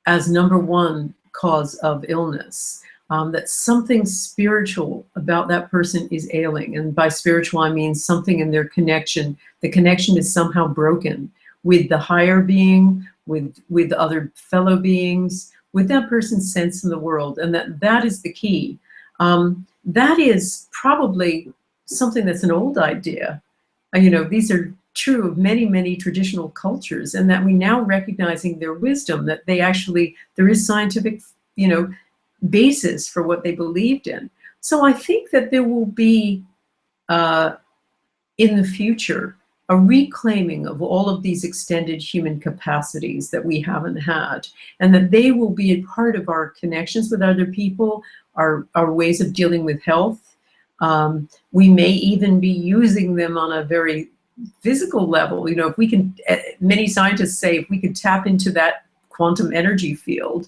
as number one cause of illness, that something spiritual about that person is ailing. And by spiritual, I mean something in their connection. The connection is somehow broken with the higher being, with other fellow beings, with that person's sense in the world. And that is the key. That is probably something that's an old idea. These are true of many, many traditional cultures, and that we now recognizing their wisdom, that there is scientific, basis for what they believed in. So I think that there will be, in the future, a reclaiming of all of these extended human capacities that we haven't had, and that they will be a part of our connections with other people, our ways of dealing with health. We may even be using them on a very physical level. If we can, many scientists say, if we could tap into that quantum energy field,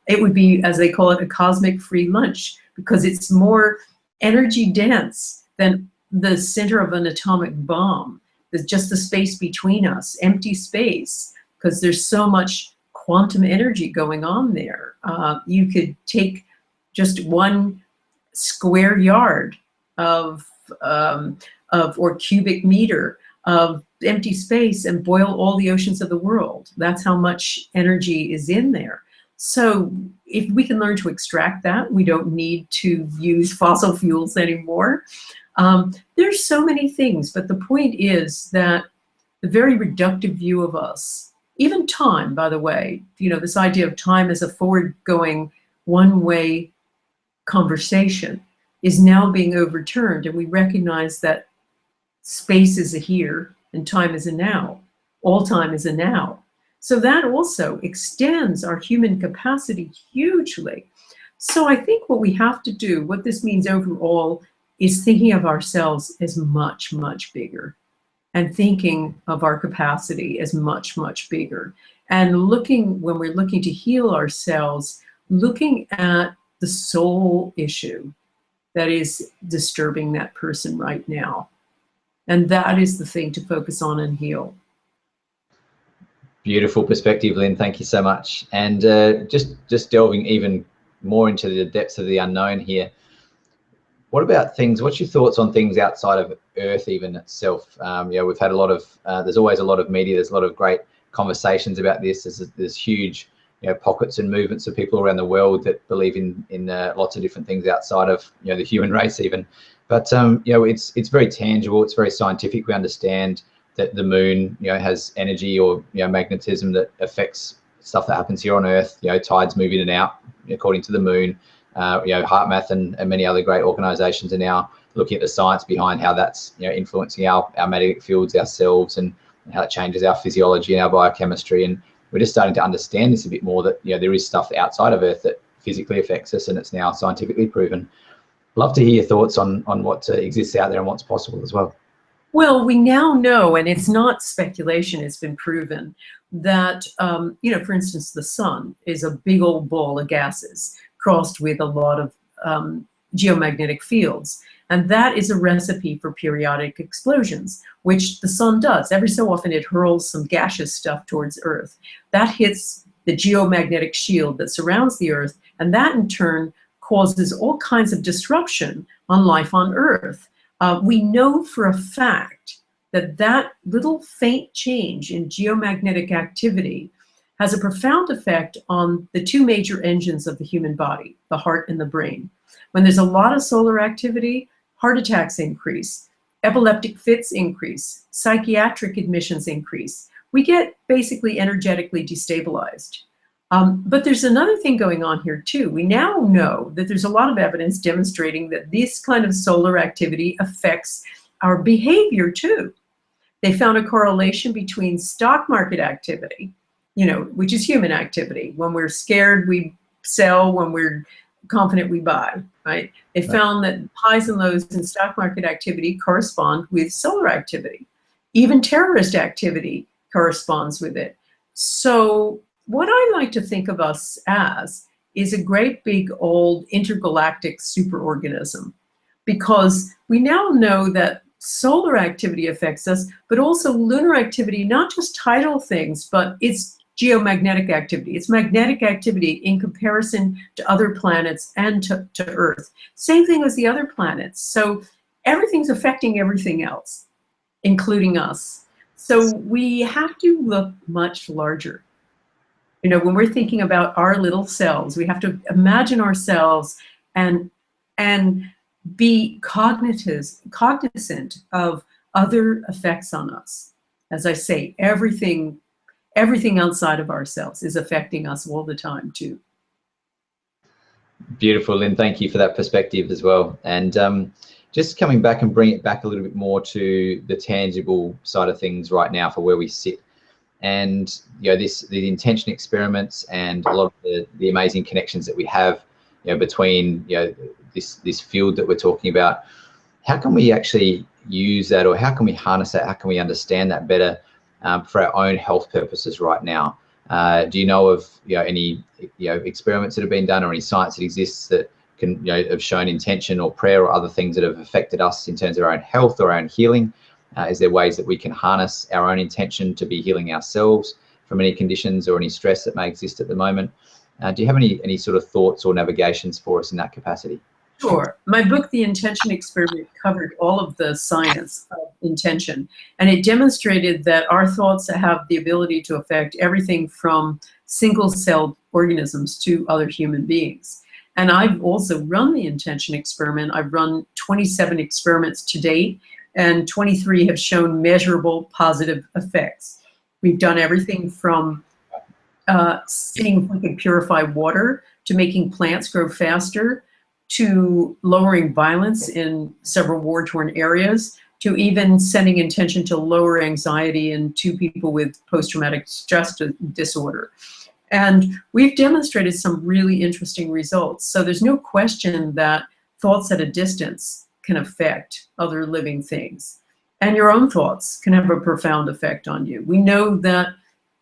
it would be, as they call it, a cosmic free lunch, because it's more energy dense than the center of an atomic bomb. There's just the space between us, empty space, because there's so much quantum energy going on there. You could take just 1 square yard of or cubic meter of empty space and boil all the oceans of the world. That's how much energy is in there. So if we can learn to extract that, we don't need to use fossil fuels anymore. There's so many things, but the point is that the very reductive view of us, even time, by the way, this idea of time as a forward-going, one-way conversation is now being overturned, and we recognize that space is a here and time is a now. All time is a now. So that also extends our human capacity hugely. So I think what we have to do, what this means overall, is thinking of ourselves as much, much bigger, and thinking of our capacity as much, much bigger. And when we're looking to heal ourselves, looking at the soul issue that is disturbing that person right now. And that is the thing to focus on and heal. Beautiful perspective, Lynn. Thank you so much. And just delving even more into the depths of the unknown here. What about things? What's your thoughts on things outside of Earth, even itself? We've had a lot of. There's always a lot of media. There's a lot of great conversations about this. There's huge, pockets and movements of people around the world that believe in lots of different things outside of the human race, even. But it's very tangible. It's very scientific. We understand that the moon, has energy or magnetism that affects stuff that happens here on Earth. Tides move in and out according to the moon. HeartMath and many other great organisations are now looking at the science behind how that's influencing our magnetic fields, ourselves, and how it changes our physiology and our biochemistry. And we're just starting to understand this a bit more, that there is stuff outside of Earth that physically affects us, and it's now scientifically proven. Love to hear your thoughts on what exists out there and what's possible as well. Well, we now know, and it's not speculation, it's been proven, that, for instance, the sun is a big old ball of gases crossed with a lot of geomagnetic fields. And that is a recipe for periodic explosions, which the sun does. Every so often it hurls some gaseous stuff towards Earth. That hits the geomagnetic shield that surrounds the Earth, and that in turn causes all kinds of disruption on life on Earth. We know for a fact that that little faint change in geomagnetic activity has a profound effect on the 2 major engines of the human body, the heart and the brain. When there's a lot of solar activity, heart attacks increase, epileptic fits increase, psychiatric admissions increase. we get basically energetically destabilized. But there's another thing going on here too. We now know that there's a lot of evidence demonstrating that this kind of solar activity affects our behavior too. They found a correlation between stock market activity, which is human activity. When we're scared, we sell. When we're confident, we buy, right? They found that highs and lows in stock market activity correspond with solar activity. Even terrorist activity corresponds with it. So what I like to think of us as is a great big old intergalactic superorganism, because we now know that solar activity affects us, but also lunar activity, not just tidal things, but it's geomagnetic activity. It's magnetic activity in comparison to other planets and to Earth. Same thing as the other planets. So everything's affecting everything else, including us. So we have to look much larger. When we're thinking about our little selves, we have to imagine ourselves and be cognizant of other effects on us. As I say, everything outside of ourselves is affecting us all the time too. Beautiful, Lynn. Thank you for that perspective as well. And just coming back and bring it back a little bit more to the tangible side of things right now for where we sit. And the intention experiments and a lot of the amazing connections that we have between this field that we're talking about. How can we actually use that, or how can we harness that? How can we understand that better for our own health purposes right now? Do you know of any experiments that have been done, or any science that exists that can have shown intention or prayer or other things that have affected us in terms of our own health or our own healing? Is there ways that we can harness our own intention to be healing ourselves from any conditions or any stress that may exist at the moment? Do you have any sort of thoughts or navigations for us in that capacity? Sure. My book, The Intention Experiment, covered all of the science of intention, and it demonstrated that our thoughts have the ability to affect everything from single-celled organisms to other human beings. And I've also run the intention experiment. I've run 27 experiments to date, and 23 have shown measurable positive effects. We've done everything from seeing if we can purify water, to making plants grow faster, to lowering violence in several war-torn areas, to even sending intention to lower anxiety in 2 people with post-traumatic stress disorder. And we've demonstrated some really interesting results. So there's no question that thoughts at a distance can affect other living things. And your own thoughts can have a profound effect on you. We know that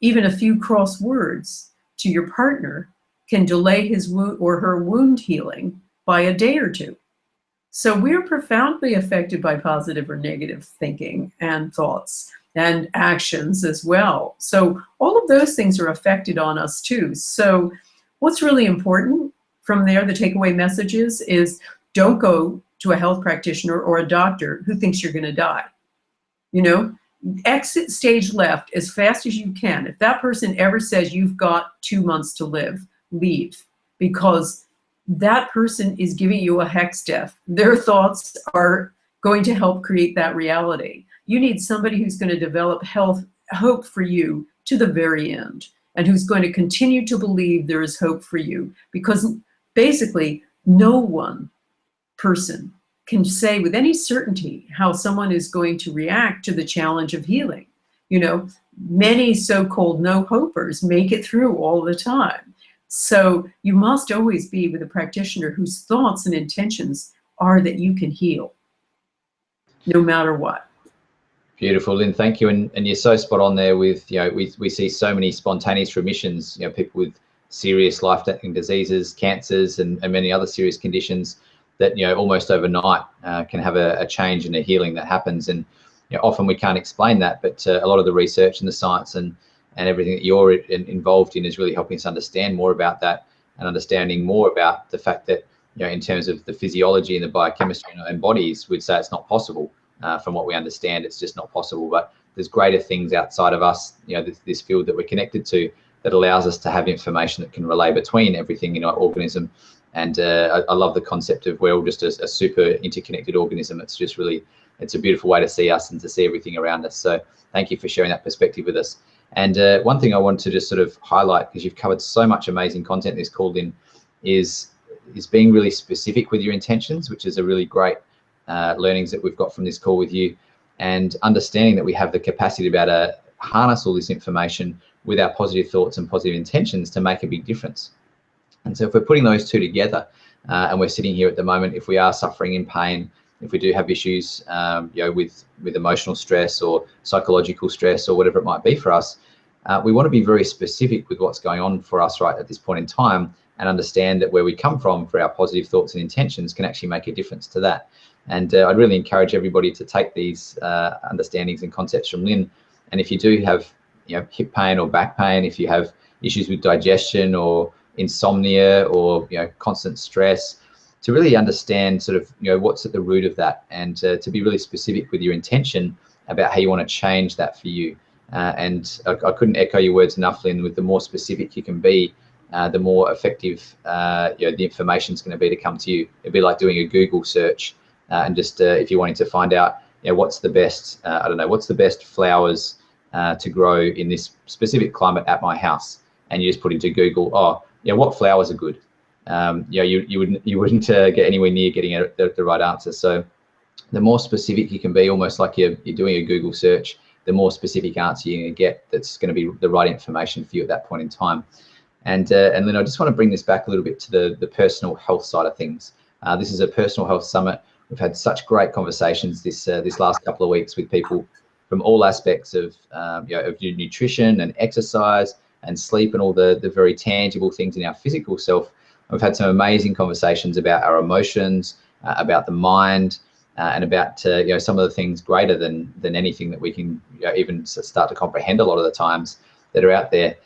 even a few cross words to your partner can delay his wound or her wound healing by a day or 2. So we're profoundly affected by positive or negative thinking and thoughts and actions as well. So all of those things are affected on us too. So what's really important from there, the takeaway messages, is don't go to a health practitioner or a doctor who thinks you're going to die. Exit stage left as fast as you can. If that person ever says you've got 2 months to live, leave, because that person is giving you a hex death. Their thoughts are going to help create that reality. You need somebody who's going to develop hope for you to the very end, and who's going to continue to believe there is hope for you, because basically no one person can say with any certainty how someone is going to react to the challenge of healing. Many so-called no-hopers make it through all the time. So you must always be with a practitioner whose thoughts and intentions are that you can heal, no matter what. Beautiful, Lynn. Thank you. And you're so spot on there with, we see so many spontaneous remissions, people with serious life-threatening diseases, cancers, and many other serious conditions that, almost overnight can have a change and a healing that happens. And often we can't explain that, but a lot of the research and the science and everything that you're involved in is really helping us understand more about that, and understanding more about the fact that, in terms of the physiology and the biochemistry in our own bodies, we'd say it's not possible. From what we understand, it's just not possible. But there's greater things outside of us, this field that we're connected to, that allows us to have information that can relay between everything in our organism. And I love the concept of we're all just a super interconnected organism. It's just really, it's a beautiful way to see us and to see everything around us. So thank you for sharing that perspective with us. And one thing I want to just sort of highlight, because you've covered so much amazing content in this call, Lynne, is being really specific with your intentions, which is a really great learnings that we've got from this call with you, and understanding that we have the capacity to be able to harness all this information with our positive thoughts and positive intentions to make a big difference. And so if we're putting those two together, and we're sitting here at the moment, if we are suffering in pain, if we do have issues with emotional stress or psychological stress or whatever it might be for us, we want to be very specific with what's going on for us right at this point in time, and understand that where we come from for our positive thoughts and intentions can actually make a difference to that. And I'd really encourage everybody to take these understandings and concepts from Lynne. And if you do have hip pain or back pain, if you have issues with digestion or insomnia or constant stress, to really understand sort of what's at the root of that, and to be really specific with your intention about how you want to change that for you. And I couldn't echo your words enough, Lynne. With the more specific you can be, the more effective the information is going to be to come to you. It'd be like doing a Google search, and just if you're wanting to find out what's the best what's the best flowers to grow in this specific climate at my house, and you just put into Google, what flowers are good. You wouldn't get anywhere near getting the right answer. So the more specific you can be, almost like you're doing a Google search, the more specific answer you're going to get that's going to be the right information for you at that point in time. And then I just want to bring this back a little bit to the personal health side of things. This is a personal health summit. We've had such great conversations this last couple of weeks with people from all aspects of of nutrition and exercise and sleep and all the very tangible things in our physical self. We've had some amazing conversations about our emotions, about the mind, and about some of the things greater than anything that we can even start to comprehend a lot of the times that are out there.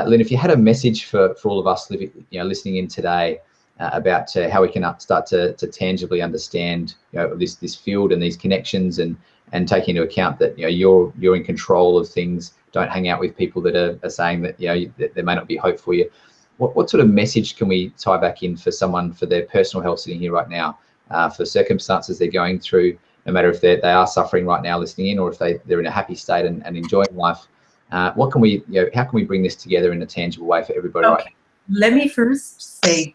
Lynne, if you had a message for all of us listening in today about how we can start to tangibly understand this field and these connections, and take into account that you're in control of things. Don't hang out with people that are saying that that there may not be hope for you. What sort of message can we tie back in for someone, for their personal health sitting here right now, for circumstances they're going through, no matter if they are suffering right now listening in, or if they're in a happy state and enjoying life? What can we, how can we bring this together in a tangible way for everybody right now? Let me first say,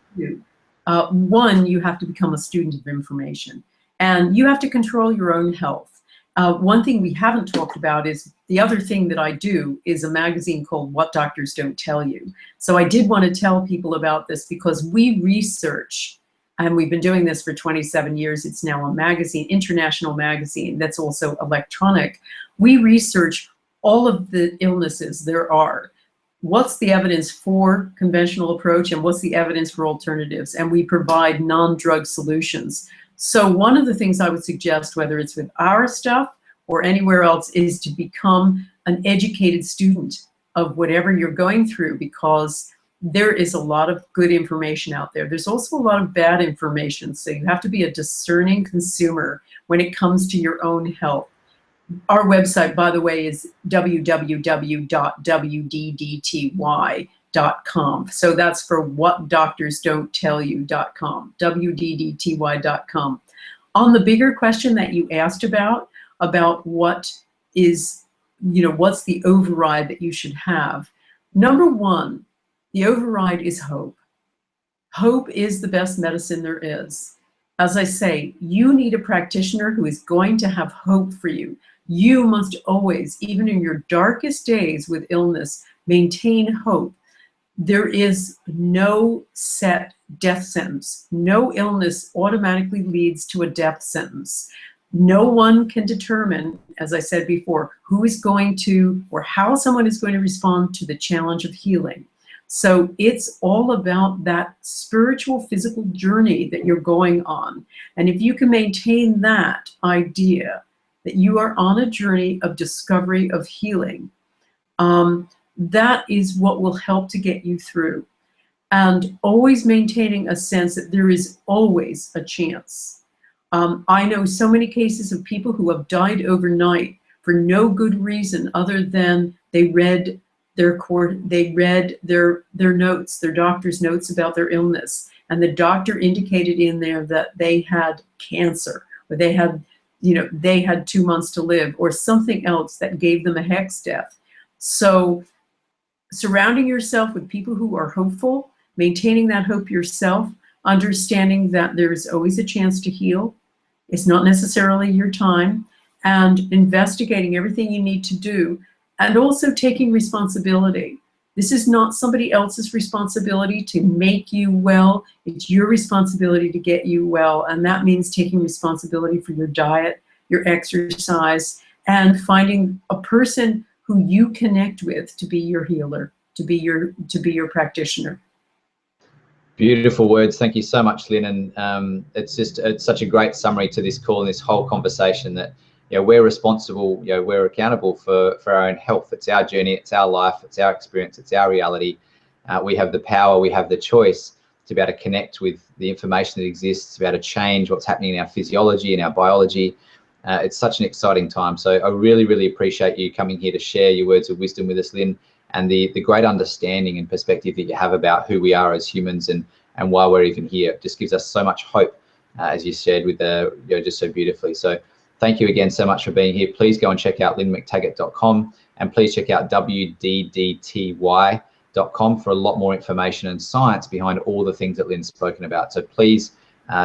one, you have to become a student of information, and you have to control your own health. One thing we haven't talked about is the other thing that I do is a magazine called What Doctors Don't Tell You. So I did want to tell people about this, because we research, and we've been doing this for 27 years. It's now a magazine, international magazine, that's also electronic. We research all of the illnesses there are. What's the evidence for conventional approach, and what's the evidence for alternatives? And we provide non-drug solutions. So one of the things I would suggest, whether it's with our stuff or anywhere else, is to become an educated student of whatever you're going through, because there is a lot of good information out there. There's also a lot of bad information. So you have to be a discerning consumer when it comes to your own health. Our website, by the way, is www.wddty.com. So that's for whatdoctorsdon'ttellyu.com, wddty.com. On the bigger question that you asked about what is, what's the override that you should have? Number one, the override is hope. Hope is the best medicine there is. As I say, you need a practitioner who is going to have hope for you. You must always, even in your darkest days with illness, maintain hope. There is no set death sentence. No illness automatically leads to a death sentence. No one can determine, as I said before, who is going to, or how someone is going to respond to the challenge of healing. So it's all about that spiritual, physical journey that you're going on. And if you can maintain that idea that you are on a journey of discovery, of healing, that is what will help to get you through. And always maintaining a sense that there is always a chance. I know so many cases of people who have died overnight for no good reason other than they read their notes, their doctor's notes about their illness, and the doctor indicated in there that they had cancer, or they had 2 months to live, or something else that gave them a hex death. So surrounding yourself with people who are hopeful, maintaining that hope yourself, understanding that there's always a chance to heal. It's not necessarily your time, and investigating everything you need to do, and also taking responsibility. This is not somebody else's responsibility to make you well. It's your responsibility to get you well. And that means taking responsibility for your diet, your exercise, and finding a person who you connect with to be your healer, to be your practitioner. Beautiful words. Thank you so much, Lynn. And it's such a great summary to this call and this whole conversation, that we're responsible, we're accountable for our own health. It's our journey, it's our life, it's our experience, it's our reality. We have the power, we have the choice to be able to connect with the information that exists, to be able to change what's happening in our physiology and our biology. It's such an exciting time. So I really, really appreciate you coming here to share your words of wisdom with us, Lynn, and the great understanding and perspective that you have about who we are as humans and why we're even here. It just gives us so much hope, as you shared with just so beautifully. So thank you again so much for being here. Please go and check out lynnmctaggart.com, and please check out wddty.com for a lot more information and science behind all the things that Lynn's spoken about. So please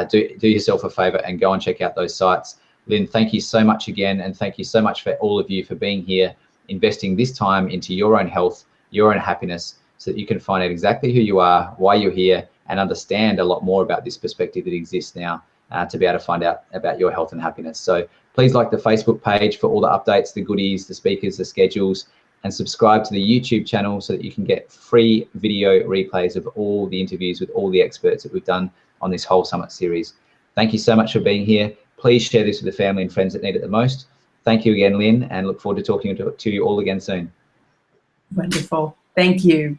do yourself a favor and go and check out those sites. Lynn, thank you so much again, and thank you so much for all of you for being here, investing this time into your own health, your own happiness, so that you can find out exactly who you are, why you're here, and understand a lot more about this perspective that exists now to be able to find out about your health and happiness. So please like the Facebook page for all the updates, the goodies, the speakers, the schedules, and subscribe to the YouTube channel so that you can get free video replays of all the interviews with all the experts that we've done on this whole summit series. Thank you so much for being here. Please share this with the family and friends that need it the most. Thank you again, Lynn, and look forward to talking to you all again soon. Wonderful. Thank you.